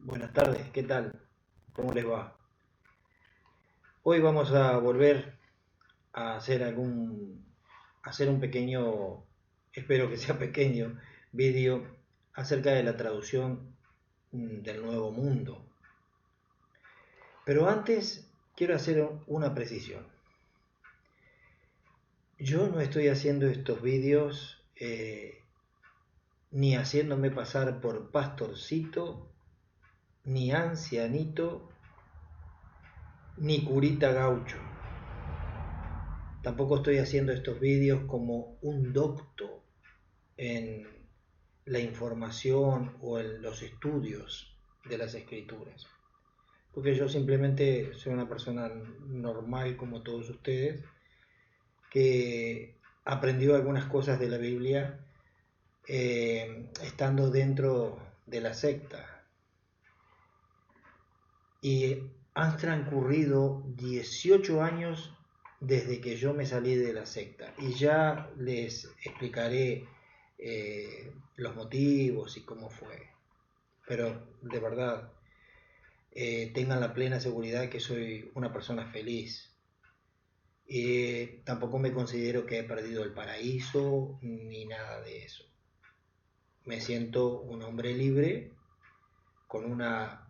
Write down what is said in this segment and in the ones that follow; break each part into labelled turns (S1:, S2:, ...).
S1: Buenas tardes, ¿qué tal? ¿Cómo les va? Hoy vamos a volver a hacer un pequeño, espero que sea pequeño, vídeo acerca de la traducción del Nuevo Mundo. Pero antes quiero hacer una precisión. Yo no estoy haciendo estos vídeos ni haciéndome pasar por pastorcito, ni ancianito, ni curita gaucho. Tampoco estoy haciendo estos vídeos como un docto en la información o en los estudios de las escrituras. Porque yo simplemente soy una persona normal como todos ustedes que aprendió algunas cosas de la Biblia estando dentro de la secta. Y han transcurrido 18 años desde que yo me salí de la secta y ya les explicaré los motivos y cómo fue. Pero de verdad, tengan la plena seguridad que soy una persona feliz. Tampoco me considero que he perdido el paraíso ni nada de eso. Me siento un hombre libre, con una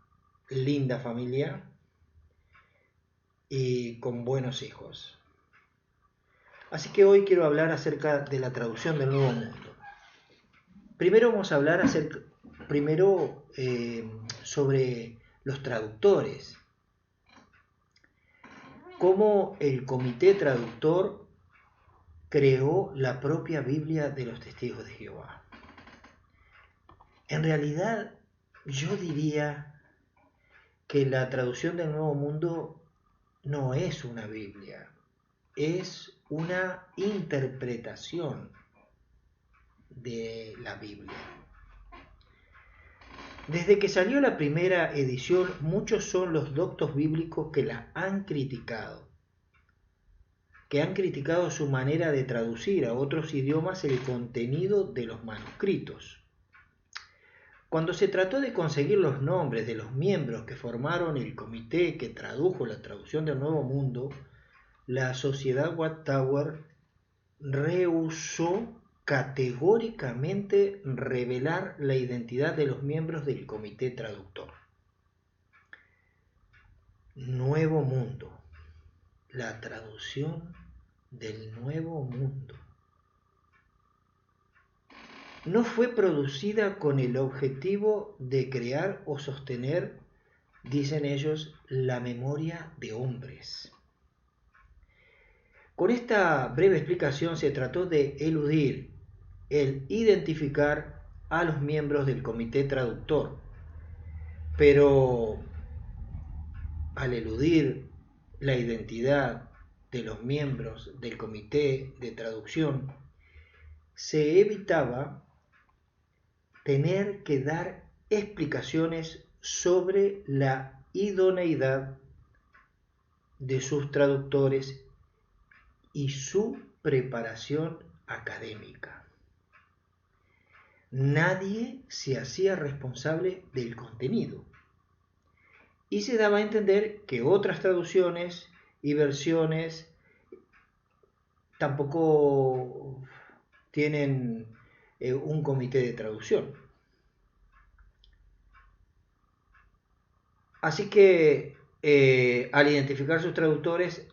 S1: linda familia y con buenos hijos. Así que hoy quiero hablar acerca de la traducción del Nuevo Mundo. Primero vamos a hablar sobre los traductores, cómo el comité traductor creó la propia Biblia de los Testigos de Jehová. En realidad, yo diría que la traducción del Nuevo Mundo no es una Biblia, es una interpretación de la Biblia. Desde que salió la primera edición, muchos son los doctos bíblicos que la han criticado, su manera de traducir a otros idiomas el contenido de los manuscritos. Cuando se trató de conseguir los nombres de los miembros que formaron el comité que tradujo la traducción del Nuevo Mundo, la Sociedad Watchtower rehusó categóricamente revelar la identidad de los miembros del comité traductor. Nuevo Mundo, la traducción del Nuevo Mundo. No fue producida con el objetivo de crear o sostener, dicen ellos, la memoria de hombres. Con esta breve explicación se trató de eludir el identificar a los miembros del comité traductor, pero al eludir la identidad de los miembros del comité de traducción, se evitaba tener que dar explicaciones sobre la idoneidad de sus traductores y su preparación académica. Nadie se hacía responsable del contenido y se daba a entender que otras traducciones y versiones tampoco tienen un comité de traducción. Así que al identificar sus traductores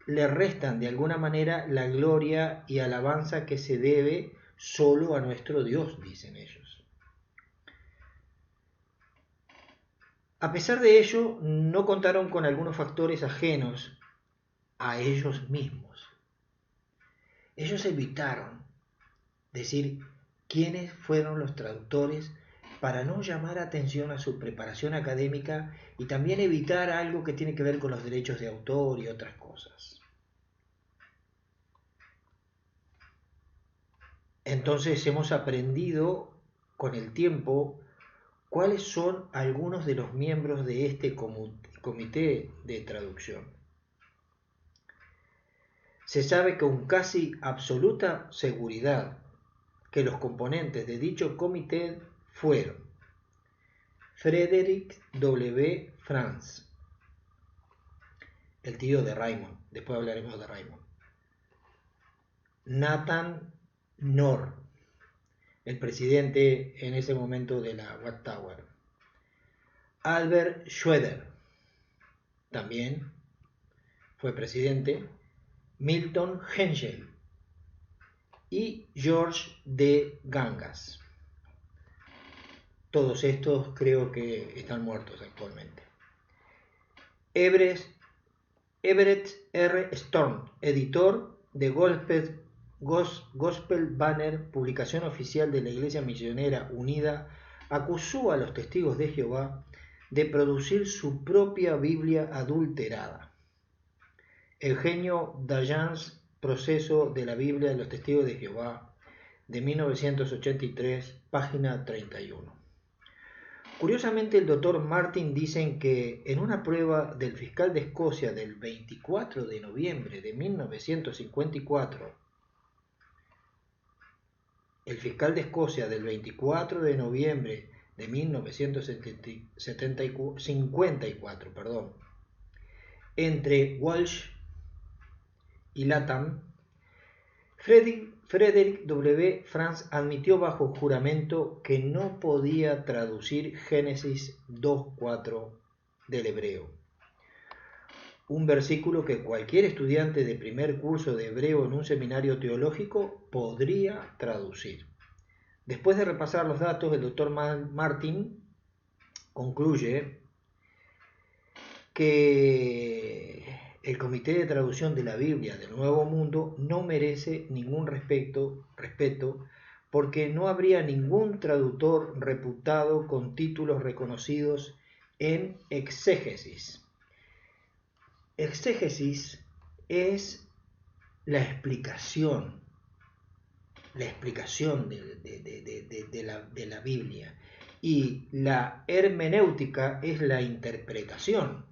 S1: le restan de alguna manera la gloria y alabanza que se debe solo a nuestro Dios, dicen ellos. A pesar de ello, no contaron con algunos factores ajenos a ellos mismos. Ellos evitaron decir quiénes fueron los traductores para no llamar atención a su preparación académica y también evitar algo que tiene que ver con los derechos de autor y otras cosas. Entonces hemos aprendido con el tiempo cuáles son algunos de los miembros de este comité de traducción. Se sabe con casi absoluta seguridad que los componentes de dicho comité fueron Frederick W. Franz, el tío de Raymond. Después hablaremos de Raymond. Nathan Knorr, el presidente en ese momento de la Watchtower. Albert Schweitzer, también fue presidente. Milton Henschel y George D. Gangas. Todos estos creo que están muertos actualmente. Everett R. Storm, editor de Gospel Banner, publicación oficial de la Iglesia Misionera Unida, acusó a los Testigos de Jehová de producir su propia Biblia adulterada. Eugenio Dallan's Proceso de la Biblia de los Testigos de Jehová, de 1983, página 31. Curiosamente, el Dr. Martin dicen que en una prueba del fiscal de Escocia del 24 de noviembre de 1954, el fiscal de Escocia del 24 de noviembre de 1954, entre Walsh y Latham, Frederick W. Franz admitió bajo juramento que no podía traducir Génesis 2:4 del hebreo, un versículo que cualquier estudiante de primer curso de hebreo en un seminario teológico podría traducir. Después de repasar los datos, el Dr. Martin concluye que el Comité de Traducción de la Biblia del Nuevo Mundo no merece ningún respeto porque no habría ningún traductor reputado con títulos reconocidos en exégesis. Exégesis es la explicación de la Biblia, y la hermenéutica es la interpretación,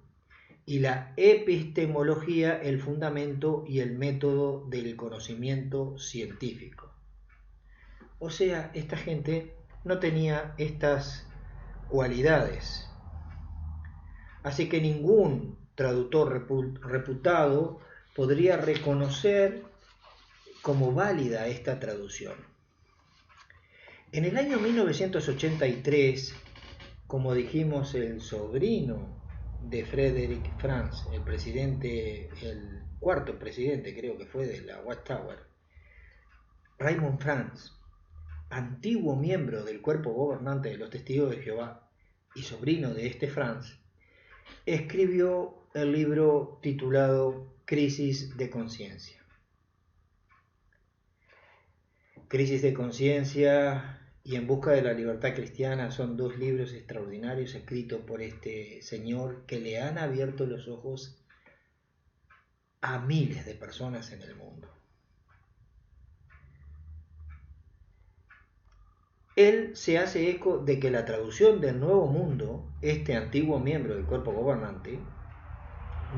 S1: y la epistemología el fundamento y el método del conocimiento científico. O sea, esta gente no tenía estas cualidades. Así que ningún traductor reputado podría reconocer como válida esta traducción. En el año 1983, como dijimos, el sobrino de Frederick Franz, el cuarto presidente creo que fue de la Watchtower, Raymond Franz, antiguo miembro del cuerpo gobernante de los Testigos de Jehová y sobrino de este Franz, escribió el libro titulado Crisis de Conciencia. Crisis de Conciencia y En Busca de la Libertad Cristiana son dos libros extraordinarios escritos por este señor que le han abierto los ojos a miles de personas en el mundo. Él se hace eco de que la traducción del Nuevo Mundo, este antiguo miembro del cuerpo gobernante,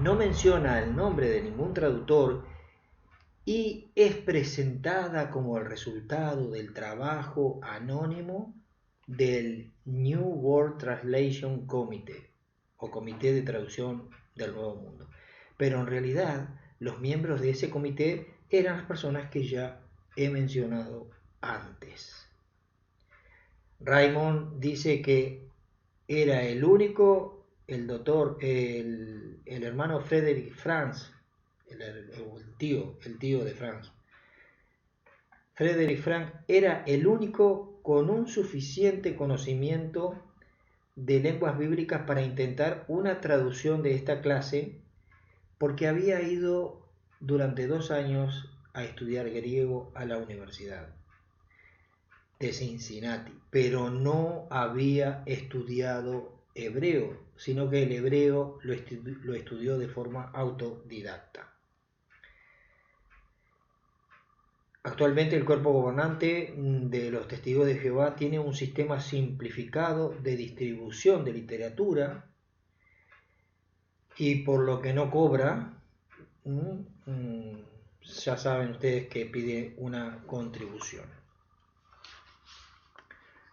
S1: no menciona el nombre de ningún traductor y es presentada como el resultado del trabajo anónimo del New World Translation Committee o Comité de Traducción del Nuevo Mundo. Pero en realidad los miembros de ese comité eran las personas que ya he mencionado antes. Raymond dice que era el único, el hermano Frederick Franz, el tío de Franz. Frederick Franz era el único con un suficiente conocimiento de lenguas bíblicas para intentar una traducción de esta clase, porque había ido durante 2 años a estudiar griego a la Universidad de Cincinnati, pero no había estudiado hebreo, sino que el hebreo lo estudió de forma autodidacta. Actualmente el cuerpo gobernante de los Testigos de Jehová tiene un sistema simplificado de distribución de literatura y por lo que no cobra, ya saben ustedes que pide una contribución.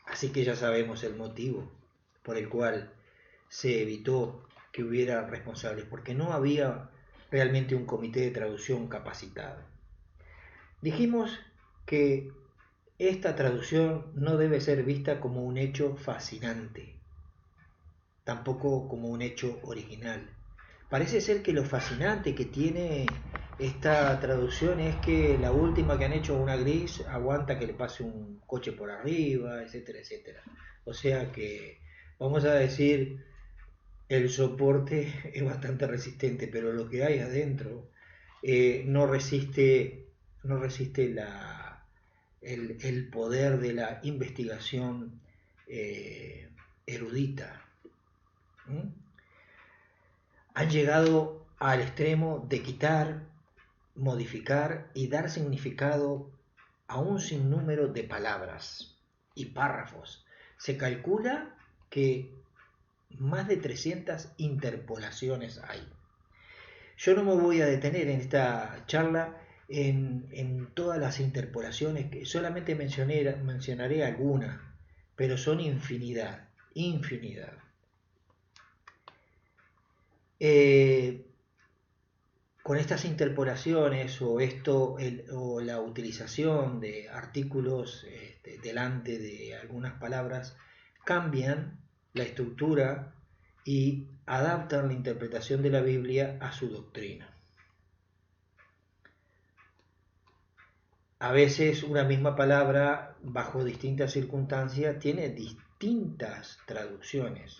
S1: Así que ya sabemos el motivo por el cual se evitó que hubiera responsables, porque no había realmente un comité de traducción capacitado. Dijimos que esta traducción no debe ser vista como un hecho fascinante, tampoco como un hecho original. Parece ser que lo fascinante que tiene esta traducción es que la última que han hecho, una gris, aguanta que le pase un coche por arriba, etcétera, etcétera. O sea que, vamos a decir, el soporte es bastante resistente, pero lo que hay adentro no resiste, no resiste el poder de la investigación erudita. ¿Mm? Han llegado al extremo de quitar, modificar y dar significado a un sinnúmero de palabras y párrafos. Se calcula que más de 300 interpolaciones hay. Yo no me voy a detener en esta charla en todas las interpolaciones, que solamente mencionaré algunas, pero son infinidad, infinidad. Con estas interpolaciones o la utilización de artículos delante de algunas palabras, cambian la estructura y adaptan la interpretación de la Biblia a su doctrina. A veces una misma palabra, bajo distintas circunstancias, tiene distintas traducciones.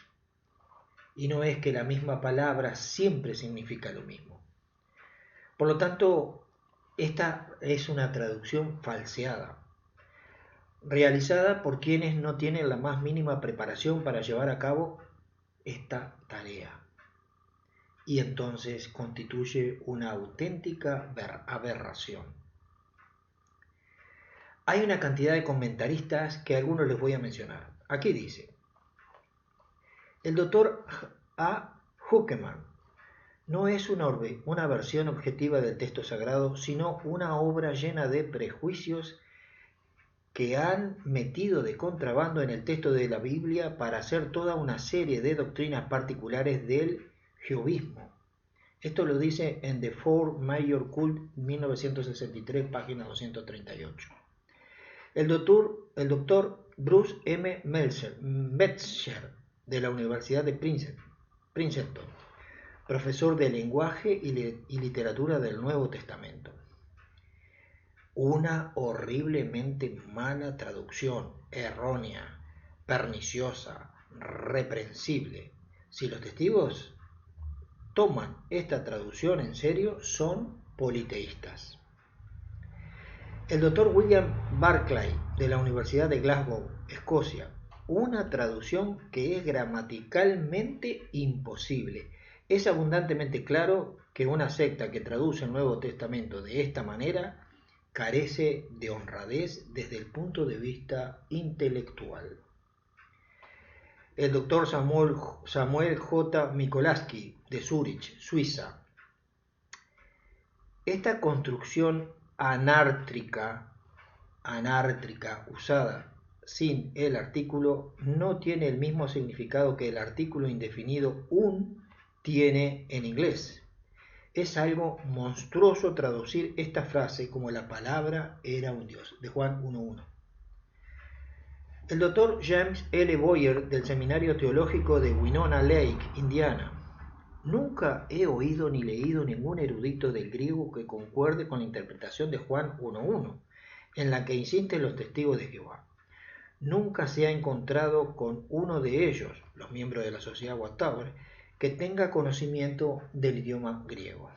S1: Y no es que la misma palabra siempre significa lo mismo. Por lo tanto, esta es una traducción falseada, realizada por quienes no tienen la más mínima preparación para llevar a cabo esta tarea. Y entonces constituye una auténtica aberración. Hay una cantidad de comentaristas que algunos les voy a mencionar. Aquí dice: el doctor A. Huckeman no es una versión objetiva del texto sagrado, sino una obra llena de prejuicios que han metido de contrabando en el texto de la Biblia para hacer toda una serie de doctrinas particulares del jehovismo. Esto lo dice en The Four Major Cult, 1963, página 238. El doctor Bruce M. Metzger, de la Universidad de Princeton, profesor de lenguaje y literatura del Nuevo Testamento. Una horriblemente mala traducción, errónea, perniciosa, reprensible. Si los testigos toman esta traducción en serio, son politeístas. El doctor William Barclay, de la Universidad de Glasgow, Escocia, una traducción que es gramaticalmente imposible. Es abundantemente claro que una secta que traduce el Nuevo Testamento de esta manera carece de honradez desde el punto de vista intelectual. El doctor Samuel J. Mikolasky, de Zúrich, Suiza. Esta construcción anártrica usada sin el artículo no tiene el mismo significado que el artículo indefinido un tiene en inglés. Es algo monstruoso traducir esta frase como la palabra era un dios, de Juan 1.1. El doctor James L. Boyer, del Seminario Teológico de Winona Lake, Indiana. Nunca he oído ni leído ningún erudito del griego que concuerde con la interpretación de Juan 1.1, en la que insisten los testigos de Jehová. Nunca se ha encontrado con uno de ellos, los miembros de la Sociedad Wattower, que tenga conocimiento del idioma griego.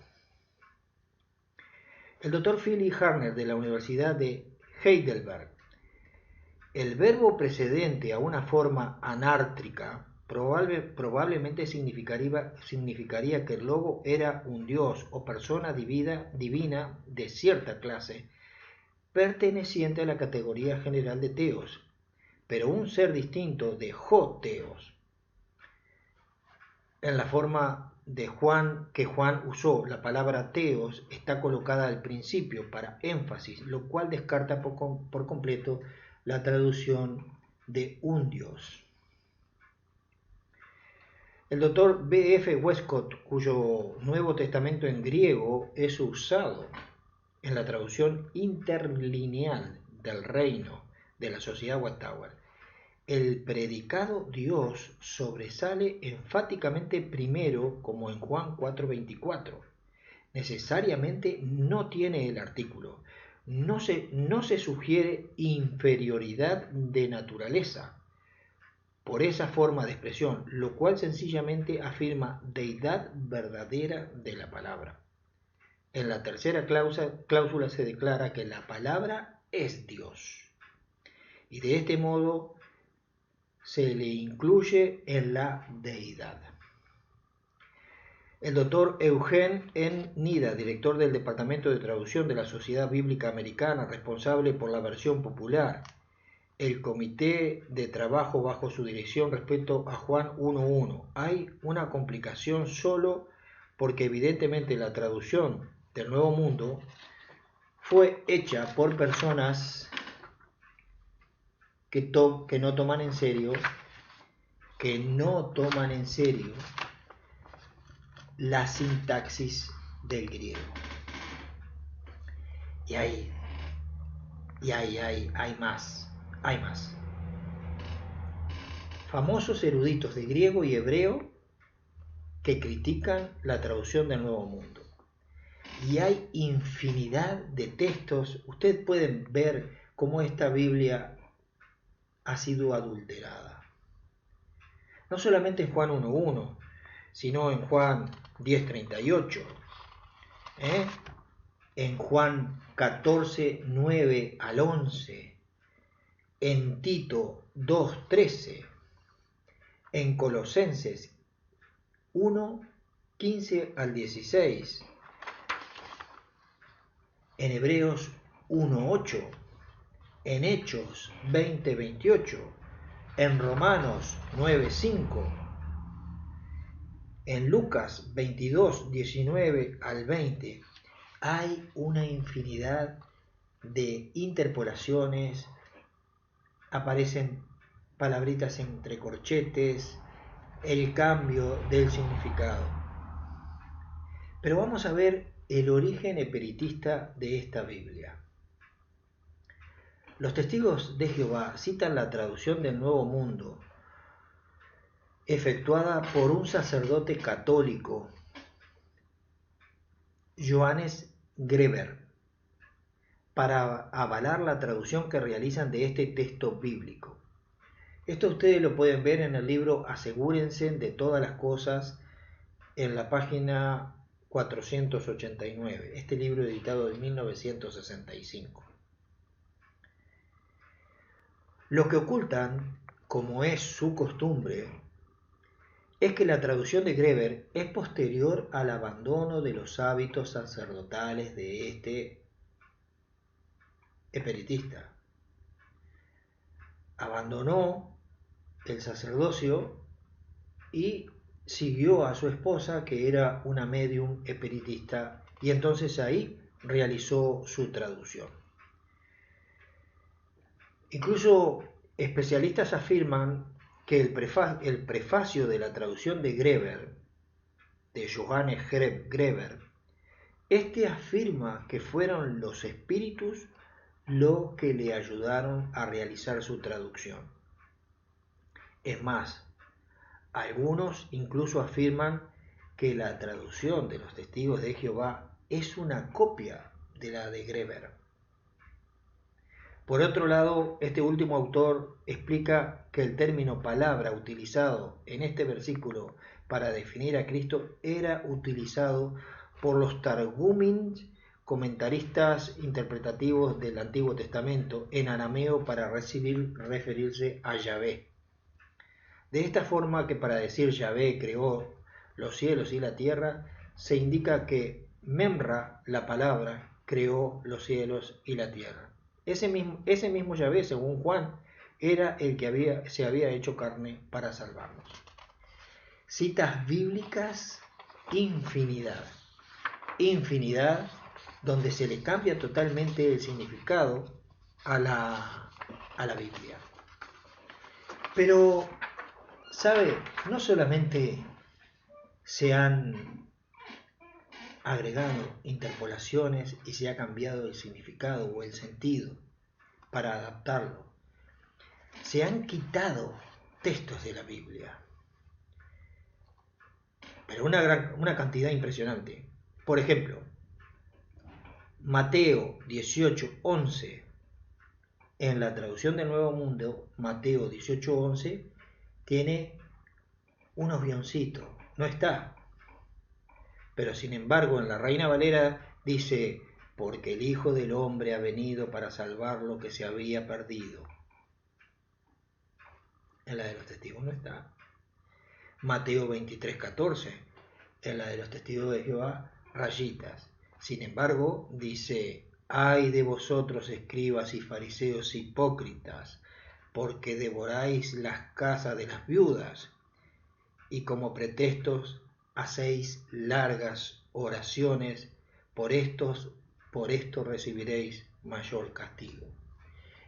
S1: El doctor Philip Harner, de la Universidad de Heidelberg. El verbo precedente a una forma anártrica probablemente significaría que el logo era un dios o persona divina de cierta clase, perteneciente a la categoría general de teos, pero un ser distinto de ho-teos. En la forma de que Juan usó, la palabra teos está colocada al principio para énfasis, lo cual descarta por completo la traducción de un dios. El doctor B. F. Westcott, cuyo Nuevo Testamento en griego es usado en la traducción interlineal del Reino de la Sociedad Wattower, el predicado Dios sobresale enfáticamente primero, como en Juan 4:24. Necesariamente no tiene el artículo. No se sugiere inferioridad de naturaleza por esa forma de expresión, lo cual sencillamente afirma deidad verdadera de la palabra. En la tercera cláusula se declara que la palabra es Dios, y de este modo se le incluye en la deidad. El doctor Eugene N. Nida, director del Departamento de Traducción de la Sociedad Bíblica Americana, responsable por la versión popular, el comité de trabajo bajo su dirección respecto a Juan 1:1. Hay una complicación solo porque evidentemente la traducción del Nuevo Mundo fue hecha por personas que no toman en serio la sintaxis del griego. Y hay más. Famosos eruditos de griego y hebreo que critican la traducción del Nuevo Mundo. Y hay infinidad de textos. Ustedes pueden ver cómo esta Biblia ha sido adulterada. No solamente en Juan 1:1, sino en Juan 10:38, en Juan 14:9 al 11, en Tito 2:13, en Colosenses 1:15 al 16, en Hebreos 1:8, en Hechos 20:28, en Romanos 9:5, en Lucas 22:19 al 20. Hay una infinidad de interpolaciones, aparecen palabritas entre corchetes, el cambio del significado. Pero vamos a ver el origen espiritista de esta Biblia. Los testigos de Jehová citan la traducción del Nuevo Mundo efectuada por un sacerdote católico, Johannes Greber, para avalar la traducción que realizan de este texto bíblico. Esto ustedes lo pueden ver en el libro Asegúrense de todas las cosas, en la página 489, este libro editado en 1965. Lo que ocultan, como es su costumbre, es que la traducción de Greber es posterior al abandono de los hábitos sacerdotales de este espiritista. Abandonó el sacerdocio y siguió a su esposa, que era una medium espiritista, y entonces ahí realizó su traducción. Incluso especialistas afirman que el prefacio de la traducción de Greber, de Johannes Greber, este afirma que fueron los espíritus los que le ayudaron a realizar su traducción. Es más, algunos incluso afirman que la traducción de los testigos de Jehová es una copia de la de Greber. Por otro lado, este último autor explica que el término palabra utilizado en este versículo para definir a Cristo era utilizado por los Targumim, comentaristas interpretativos del Antiguo Testamento, en arameo para referirse a Yahvé. De esta forma que para decir Yahvé creó los cielos y la tierra, se indica que Memra, la palabra, creó los cielos y la tierra. Ese mismo Yahvé, según Juan, era el que se había hecho carne para salvarnos. Citas bíblicas, infinidad, donde se le cambia totalmente el significado a la Biblia. Pero, ¿sabe? No solamente se han agregado interpolaciones y se ha cambiado el significado o el sentido para adaptarlo. Se han quitado textos de la Biblia, pero una cantidad impresionante. Por ejemplo, Mateo 18:11, en la traducción del Nuevo Mundo, Mateo 18:11 tiene unos guioncitos, no está. Pero sin embargo en la Reina Valera dice, porque el Hijo del Hombre ha venido para salvar lo que se había perdido. En la de los testigos no está. Mateo 23:14, en la de los testigos de Jehová, rayitas. Sin embargo, dice, ay de vosotros escribas y fariseos hipócritas, porque devoráis las casas de las viudas y como pretextos hacéis largas oraciones, por esto recibiréis mayor castigo.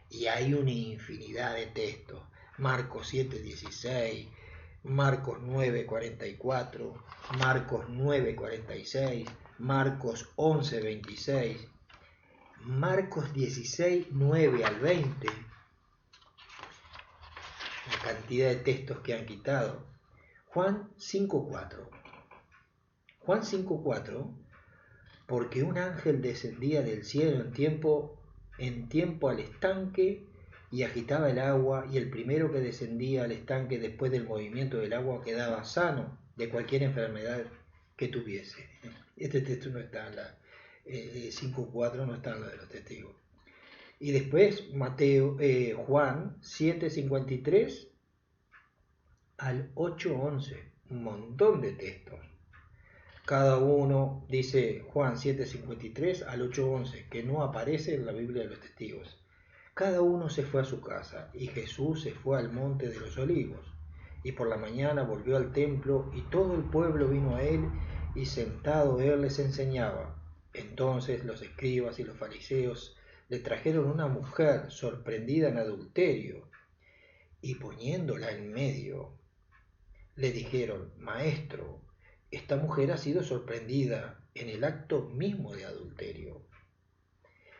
S1: Y hay una infinidad de textos, Marcos 7:16, Marcos 9:44, Marcos 9:46, Marcos 11:26, Marcos 16:9 al 20, la cantidad de textos que han quitado. Juan 5:4, Juan 5:4, porque un ángel descendía del cielo en tiempo al estanque y agitaba el agua, y el primero que descendía al estanque después del movimiento del agua quedaba sano de cualquier enfermedad que tuviese. Este texto no está en la 5:4, no está en la de los testigos. Y después Juan 7:53 al 8:11, un montón de textos. Cada uno, dice Juan 7:53 al 8:11, que no aparece en la Biblia de los testigos. Cada uno se fue a su casa, y Jesús se fue al monte de los olivos. Y por la mañana volvió al templo, y todo el pueblo vino a él, y sentado él les enseñaba. Entonces los escribas y los fariseos le trajeron una mujer sorprendida en adulterio, y poniéndola en medio, le dijeron, Maestro, esta mujer ha sido sorprendida en el acto mismo de adulterio.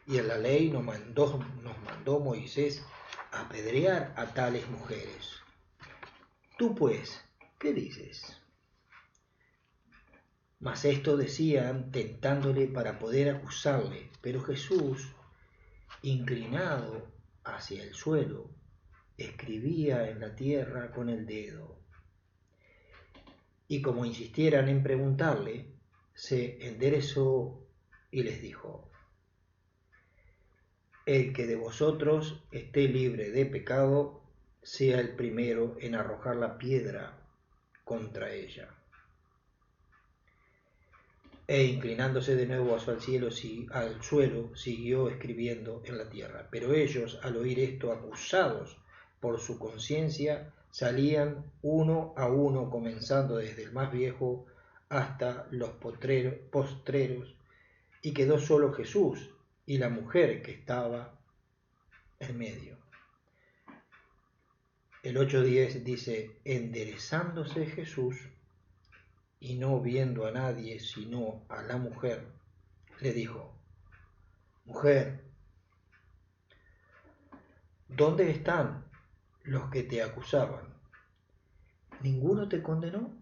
S1: Y en la ley nos mandó Moisés apedrear a tales mujeres. Tú pues, ¿qué dices? Mas esto decían tentándole para poder acusarle, pero Jesús, inclinado hacia el suelo, escribía en la tierra con el dedo. Y como insistieran en preguntarle, se enderezó y les dijo, el que de vosotros esté libre de pecado, sea el primero en arrojar la piedra contra ella. E inclinándose de nuevo hacia el cielo, al suelo, siguió escribiendo en la tierra. Pero ellos, al oír esto, acusados por su conciencia, salían uno a uno, comenzando desde el más viejo hasta los postreros, y quedó solo Jesús y la mujer que estaba en medio. El 8:10 dice, enderezándose Jesús y no viendo a nadie sino a la mujer, le dijo, mujer, ¿dónde están los que te acusaban? ¿Ninguno te condenó?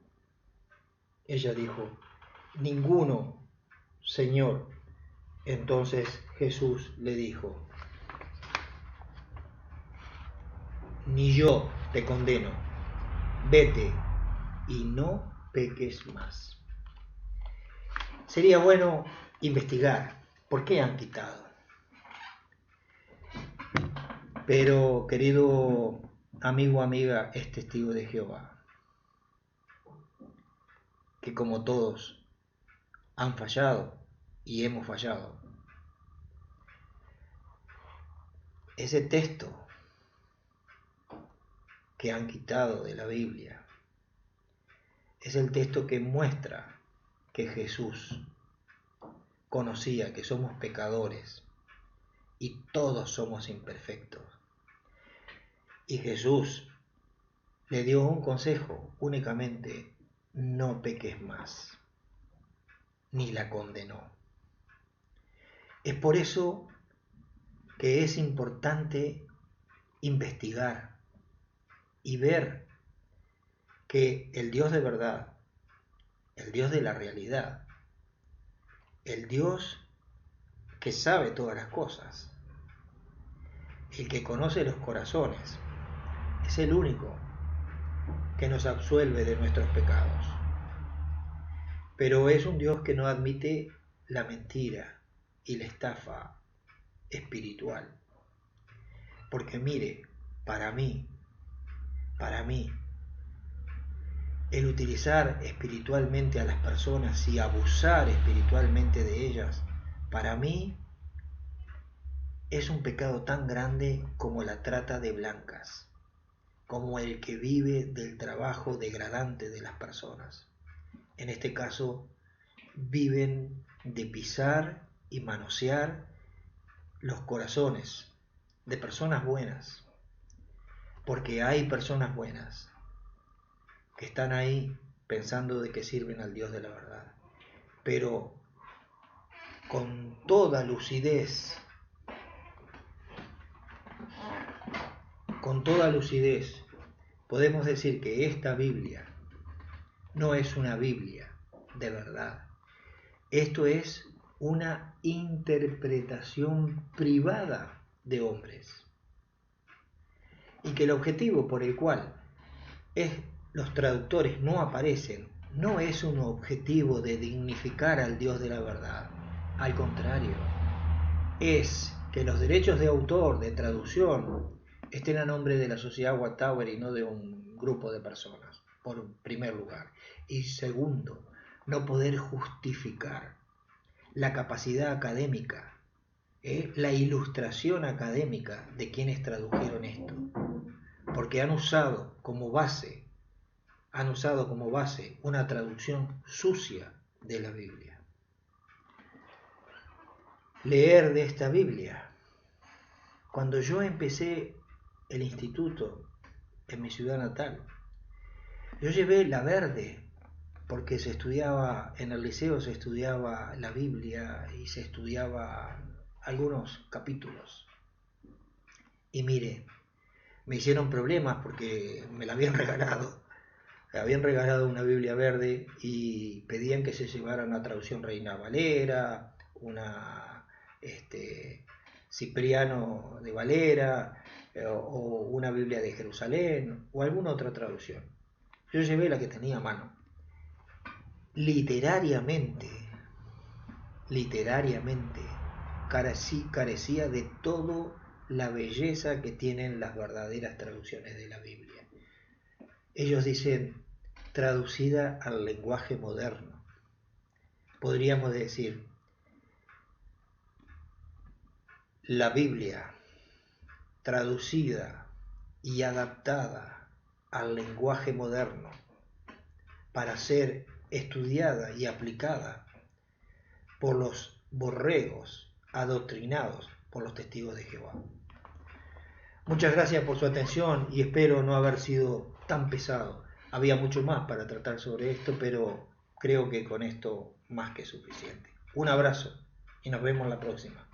S1: Ella dijo, ninguno, Señor. Entonces Jesús le dijo, ni yo te condeno, vete y no peques más. Sería bueno investigar por qué han quitado. Pero, querido amigo o amiga, es testigo de Jehová, que como todos han fallado y hemos fallado. Ese texto que han quitado de la Biblia es el texto que muestra que Jesús conocía que somos pecadores y todos somos imperfectos. Y Jesús le dio un consejo únicamente no peques más, ni la condenó. Es por eso que es importante investigar y ver que el Dios de verdad, el Dios de la realidad, el Dios que sabe todas las cosas, el que conoce los corazones, es el único que nos absuelve de nuestros pecados. Pero es un Dios que no admite la mentira y la estafa espiritual. Porque mire, para mí, el utilizar espiritualmente a las personas y abusar espiritualmente de ellas, para mí es un pecado tan grande como la trata de blancas, como el que vive del trabajo degradante de las personas. En este caso, viven de pisar y manosear los corazones de personas buenas, porque hay personas buenas que están ahí pensando de que sirven al Dios de la verdad, pero con toda lucidez, podemos decir que esta Biblia no es una Biblia de verdad. Esto es una interpretación privada de hombres. Y que el objetivo por el cual los traductores no aparecen no es un objetivo de dignificar al Dios de la verdad. Al contrario, es que los derechos de autor, de traducción, estén a nombre de la sociedad Wattower y no de un grupo de personas, por primer lugar. Y segundo, no poder justificar la capacidad académica, la ilustración académica de quienes tradujeron esto, porque han usado como base una traducción sucia de la Biblia. Leer de esta Biblia. Cuando yo empecé el instituto en mi ciudad natal, yo llevé la verde, porque se estudiaba, en el liceo se estudiaba la Biblia y se estudiaba algunos capítulos. Y mire, me hicieron problemas porque me la habían regalado. Me habían regalado una Biblia verde y pedían que se llevara una traducción Reina Valera, una Cipriano de Valera, o una Biblia de Jerusalén, o alguna otra traducción. Yo llevé la que tenía a mano. Literariamente, carecía de toda la belleza que tienen las verdaderas traducciones de la Biblia. Ellos dicen traducida al lenguaje moderno. Podríamos decir, la Biblia traducida y adaptada al lenguaje moderno para ser estudiada y aplicada por los borregos adoctrinados por los testigos de Jehová. Muchas gracias por su atención y espero no haber sido tan pesado. Había mucho más para tratar sobre esto, pero creo que con esto más que suficiente. Un abrazo y nos vemos la próxima.